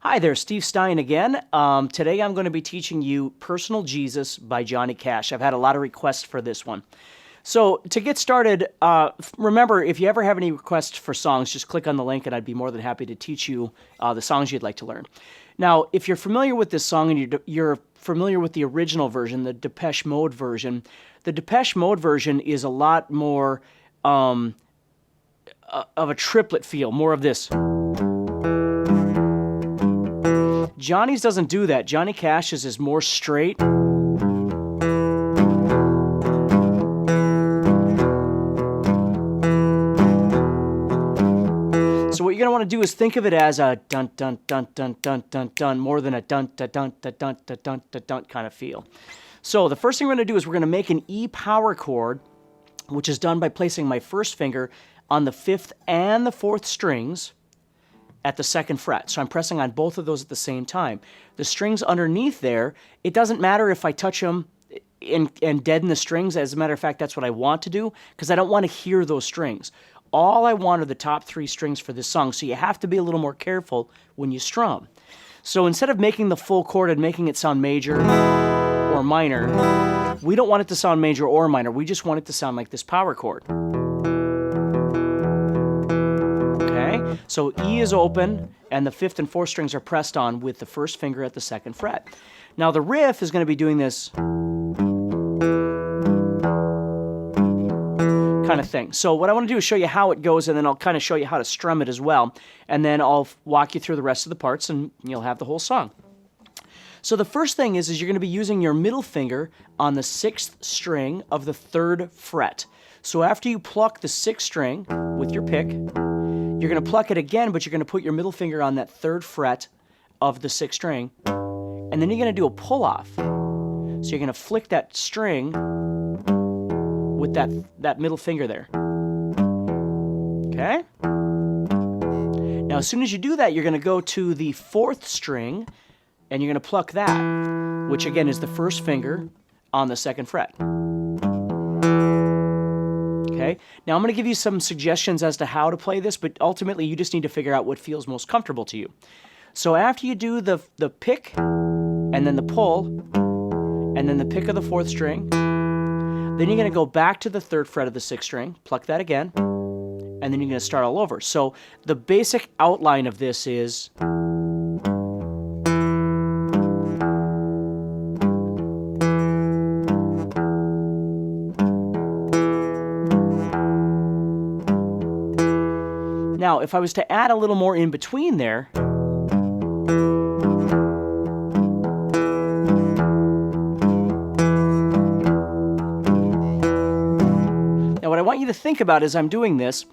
Hi there, Steve Stine again. Today I'm going to be teaching you Personal Jesus by Johnny Cash. I've had a lot of requests for this one. So to get started, remember, if you ever have any requests for songs, just click on the link and I'd be more than happy to teach you the songs you'd like to learn. Now, if you're familiar with this song and you're familiar with the original version, the Depeche Mode version, the Depeche Mode version is a lot more of a triplet feel, more of this. Johnny's doesn't do that. Johnny Cash's is more straight. So what you're going to want to do is think of it as a dun dun dun dun dun dun dun more than a dun dun dun dun dun dun dun dun dun kind of feel. So the first thing we're going to do is we're going to make an E power chord, which is done by placing my first finger on the 5th and the 4th strings at the 2nd fret. So I'm pressing on both of those at the same time. The strings underneath there, it doesn't matter if I touch them and deaden the strings. As a matter of fact, that's what I want to do because I don't want to hear those strings. All I want are the top 3 strings for this song, so you have to be a little more careful when you strum. So instead of making the full chord and making it sound major or minor, we don't want it to sound major or minor. We just want it to sound like this power chord. So E is open, and the 5th and 4th strings are pressed on with the first finger at the 2nd fret. Now the riff is going to be doing this kind of thing. So what I want to do is show you how it goes, and then I'll kind of show you how to strum it as well. And then I'll walk you through the rest of the parts, and you'll have the whole song. So the first thing is you're going to be using your middle finger on the 6th string of the 3rd fret. So after you pluck the 6th string with your pick, you're going to pluck it again, but you're going to put your middle finger on that 3rd fret of the 6th string, and then you're going to do a pull-off. So you're going to flick that string with that middle finger there. Okay? Now, as soon as you do that, you're going to go to the 4th string, and you're going to pluck that, which again is the first finger on the 2nd fret. Okay. Now I'm going to give you some suggestions as to how to play this, but ultimately you just need to figure out what feels most comfortable to you. So after you do the pick, and then the pull, and then the pick of the 4th string, then you're going to go back to the 3rd fret of the 6th string, pluck that again, and then you're going to start all over. So the basic outline of this is now, if I was to add a little more in between there, now what I want you to think about as I'm doing this,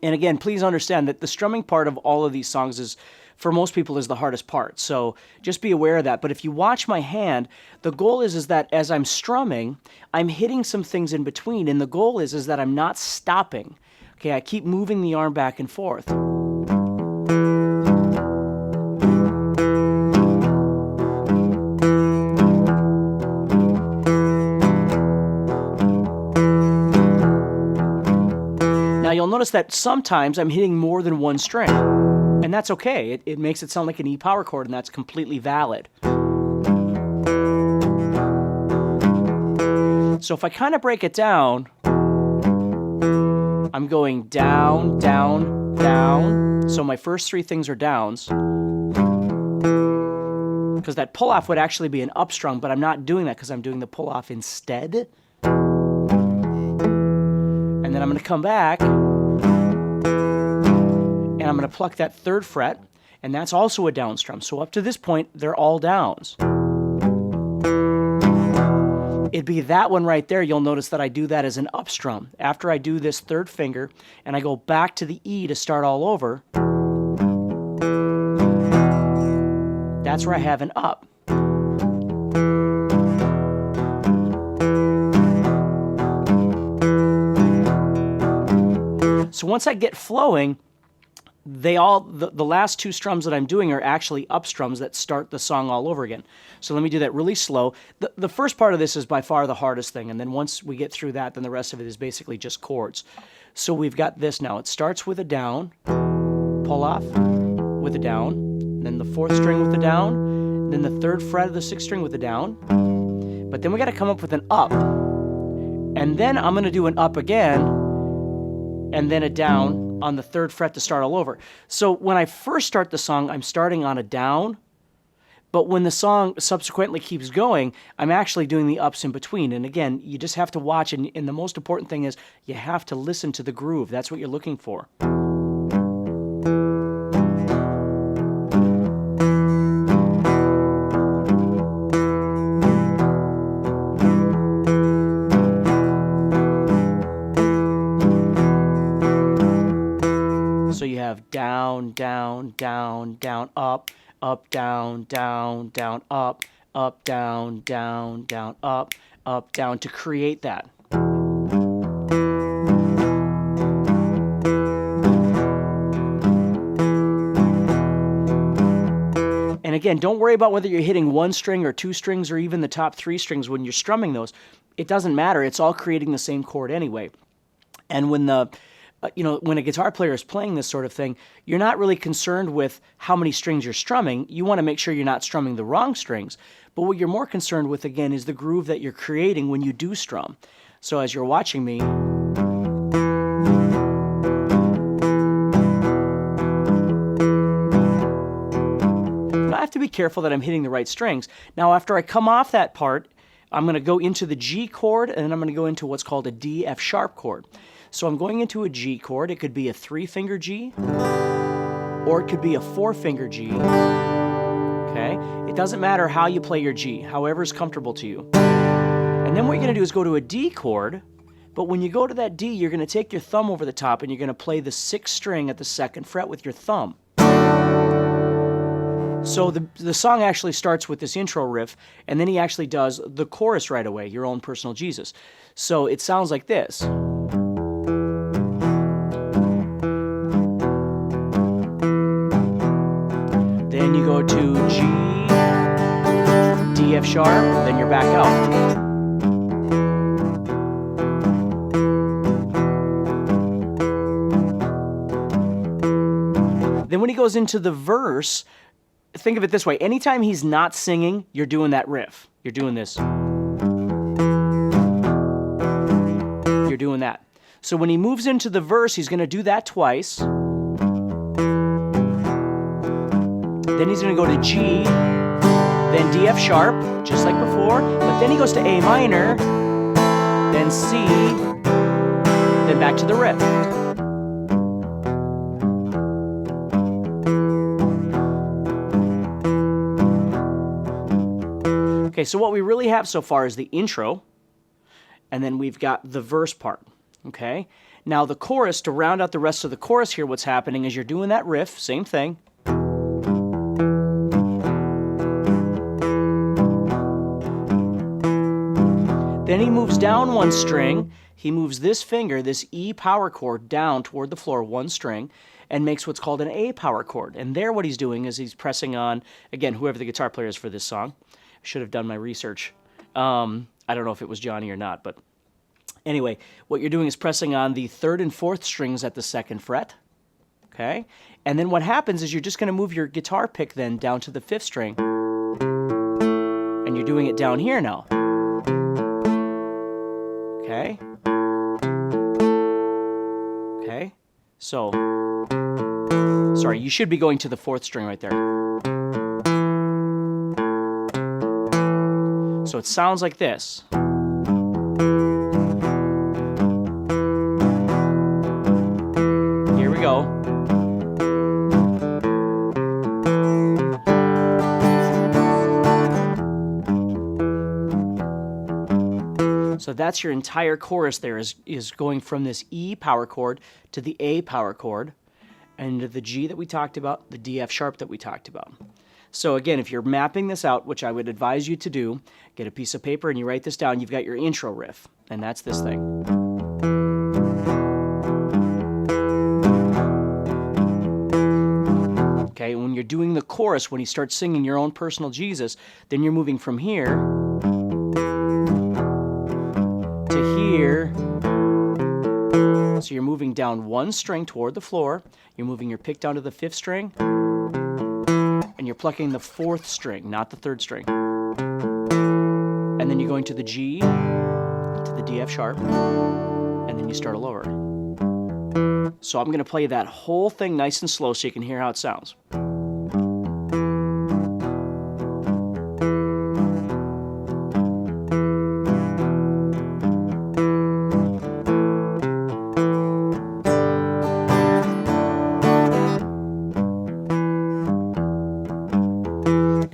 and again, please understand that the strumming part of all of these songs is, for most people, is the hardest part. So just be aware of that. But if you watch my hand, the goal is that as I'm strumming, I'm hitting some things in between, and the goal is that I'm not stopping. Okay, I keep moving the arm back and forth. Now you'll notice that sometimes I'm hitting more than one string, and that's okay. It makes it sound like an E power chord, and that's completely valid. So if I kind of break it down, I'm going down, down, down. So my first 3 things are downs. Because that pull-off would actually be an up-strum, but I'm not doing that because I'm doing the pull-off instead. And then I'm going to come back, and I'm going to pluck that 3rd fret, and that's also a down strum. So up to this point, they're all downs. It'd be that one right there. You'll notice that I do that as an up strum. After I do this 3rd finger and I go back to the E to start all over, that's where I have an up. So once I get flowing, the last 2 strums that I'm doing are actually up strums that start the song all over again. So let me do that really slow. The first part of this is by far the hardest thing, and then once we get through that, then the rest of it is basically just chords. So we've got this now. It starts with a down, pull off, with a down, then the 4th string with the down, then the 3rd fret of the 6th string with the down. But then we got to come up with an up. And then I'm going to do an up again, and then a down on the 3rd fret to start all over. So when I first start the song, I'm starting on a down, but when the song subsequently keeps going, I'm actually doing the ups in between. And again, you just have to watch, and the most important thing is you have to listen to the groove. That's what you're looking for. So you have down, down, down, down, up, up, down, down, down, up, down, down, down, up, down to create that. And again, don't worry about whether you're hitting 1 string or 2 strings or even the top 3 strings when you're strumming those. It doesn't matter. It's all creating the same chord anyway. And when when a guitar player is playing this sort of thing, you're not really concerned with how many strings you're strumming. You want to make sure you're not strumming the wrong strings. But what you're more concerned with, again, is the groove that you're creating when you do strum. So as you're watching me, I have to be careful that I'm hitting the right strings. Now, after I come off that part, I'm going to go into the G chord, and then I'm going to go into what's called a D, F sharp chord. So I'm going into a G chord. It could be a 3-finger G, or it could be a 4-finger G. Okay? It doesn't matter how you play your G, however is comfortable to you. And then what you're going to do is go to a D chord, but when you go to that D, you're going to take your thumb over the top, and you're going to play the 6th string at the 2nd fret with your thumb. So the song actually starts with this intro riff, and then he actually does the chorus right away, Your Own Personal Jesus. So it sounds like this. Then you go to G, D, F sharp, then you're back out. Then when he goes into the verse, think of it this way. Anytime he's not singing, you're doing that riff. You're doing this. You're doing that. So when he moves into the verse, he's going to do that twice. Then he's going to go to G, then D, F sharp, just like before. But then he goes to A minor, then C, then back to the riff. Okay, so what we really have so far is the intro, and then we've got the verse part, okay? Now the chorus, to round out the rest of the chorus here, what's happening is you're doing that riff, same thing. Then he moves down 1 string, he moves this finger, this E power chord, down toward the floor 1 string, and makes what's called an A power chord. And there what he's doing is he's pressing on, again, whoever the guitar player is for this song. I should have done my research. I don't know if it was Johnny or not, but anyway, what you're doing is pressing on the 3rd and 4th strings at the 2nd fret, okay? And then what happens is you're just going to move your guitar pick then down to the 5th string, and you're doing it down here now, okay? Okay, so, sorry, you should be going to the 4th string right there. So it sounds like this. Here we go. So that's your entire chorus there is going from this E power chord to the A power chord and to the G that we talked about, the D, F sharp that we talked about. So again, if you're mapping this out, which I would advise you to do, get a piece of paper and you write this down, you've got your intro riff, and that's this thing. Okay, when you're doing the chorus, when he starts singing Your Own Personal Jesus, then you're moving from here to here. So you're moving down 1 string toward the floor, you're moving your pick down to the 5th string, and you're plucking the 4th string, not the 3rd string. And then you're going to the G, to the D, F sharp, and then you start all over. So I'm going to play that whole thing nice and slow so you can hear how it sounds.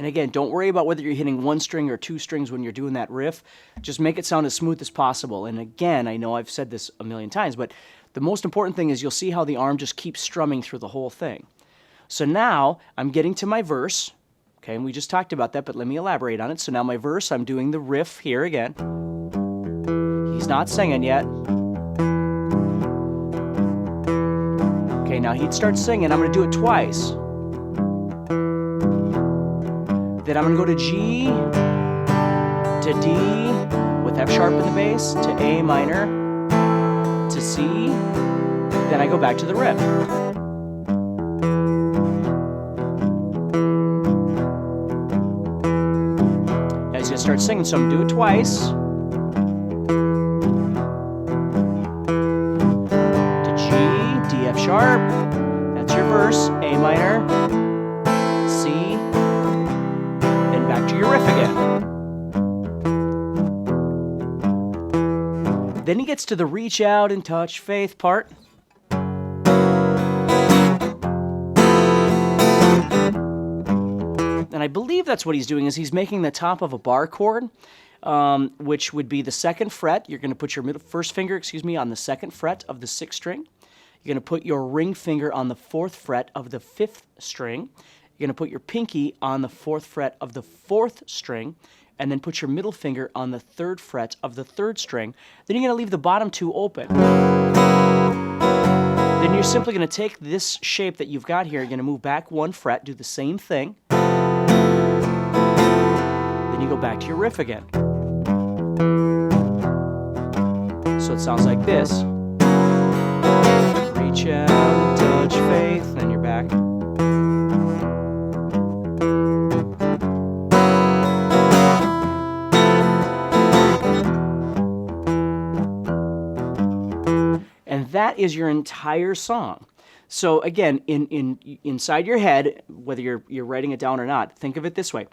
Again, don't worry about whether you're hitting 1 string or 2 strings when you're doing that riff. Just make it sound as smooth as possible. And again, I know I've said this a million times, but the most important thing is you'll see how the arm just keeps strumming through the whole thing. So now I'm getting to my verse. Okay, and we just talked about that, but let me elaborate on it. So now my verse, I'm doing the riff here again. He's not singing yet. Okay, now he'd start singing. I'm going to do it twice. Then I'm going to go to G, to D, with F sharp in the bass, to A minor, to C, then I go back to the riff. Now he's going to start singing, so I'm going to do it twice. To G, D, F sharp, that's your verse, A minor, C, back to your riff again. Then he gets to the reach out and touch faith part. And I believe that's what he's doing, is he's making the top of a bar chord, which would be the 2nd fret. You're going to put your first finger, on the 2nd fret of the 6th string. You're going to put your ring finger on the 4th fret of the 5th string. You're going to put your pinky on the 4th fret of the 4th string, and then put your middle finger on the 3rd fret of the 3rd string. Then you're going to leave the bottom 2 open. Then you're simply going to take this shape that you've got here, you're going to move back 1 fret, do the same thing. Then you go back to your riff again. So it sounds like this. Reach out, touch faith, then you're back. And that is your entire song. So again, inside your head, whether you're writing it down or not, think of it this way.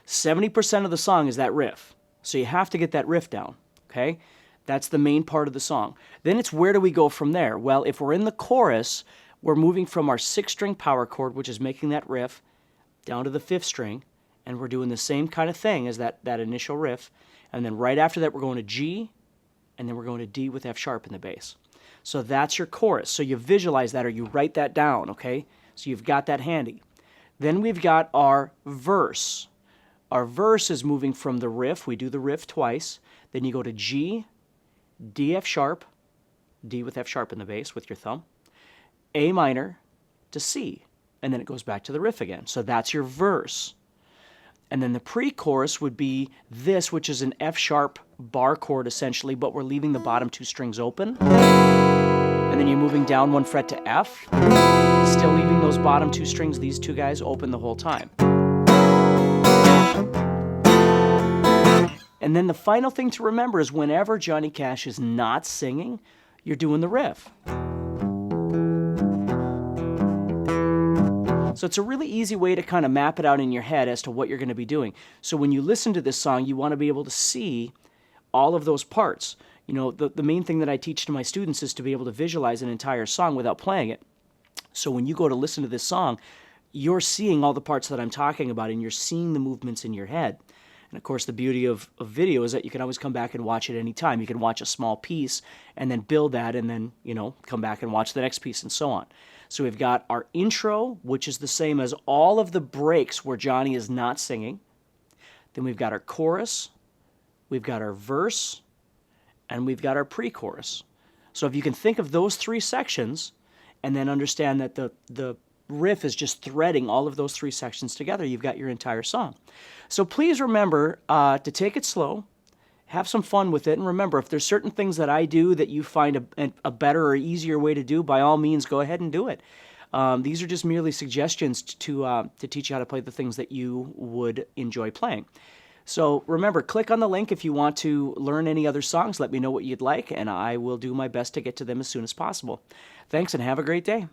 70% of the song is that riff. So you have to get that riff down, okay? That's the main part of the song. Then it's where do we go from there? Well, if we're in the chorus, we're moving from our 6th-string power chord, which is making that riff, down to the 5th string, and we're doing the same kind of thing as that initial riff. And then right after that, we're going to G, and then we're going to D with F sharp in the bass. So that's your chorus. So you visualize that or you write that down, okay? So you've got that handy. Then we've got our verse. Our verse is moving from the riff. We do the riff twice. Then you go to G, D, F sharp, D with F sharp in the bass with your thumb, A minor to C, and then it goes back to the riff again. So that's your verse. And then the pre-chorus would be this, which is an F sharp bar chord essentially, but we're leaving the bottom 2 strings open. And then you're moving down 1 fret to F, still leaving those bottom 2 strings, these 2 guys, open the whole time. And then the final thing to remember is whenever Johnny Cash is not singing, you're doing the riff. So it's a really easy way to kind of map it out in your head as to what you're going to be doing. So when you listen to this song, you want to be able to see all of those parts. You know, the main thing that I teach to my students is to be able to visualize an entire song without playing it. So when you go to listen to this song, you're seeing all the parts that I'm talking about, and you're seeing the movements in your head. And of course, the beauty of video is that you can always come back and watch it anytime. You can watch a small piece and then build that, and then, you know, come back and watch the next piece and so on. So we've got our intro, which is the same as all of the breaks where Johnny is not singing. Then we've got our chorus, we've got our verse, and we've got our pre-chorus. So if you can think of those 3 sections and then understand that the riff is just threading all of those 3 sections together, you've got your entire song. So please remember to take it slow, have some fun with it, and remember, if there's certain things that I do that you find a better or easier way to do, by all means, go ahead and do it. These are just merely suggestions to teach you how to play the things that you would enjoy playing. So remember, click on the link if you want to learn any other songs. Let me know what you'd like, and I will do my best to get to them as soon as possible. Thanks, and have a great day.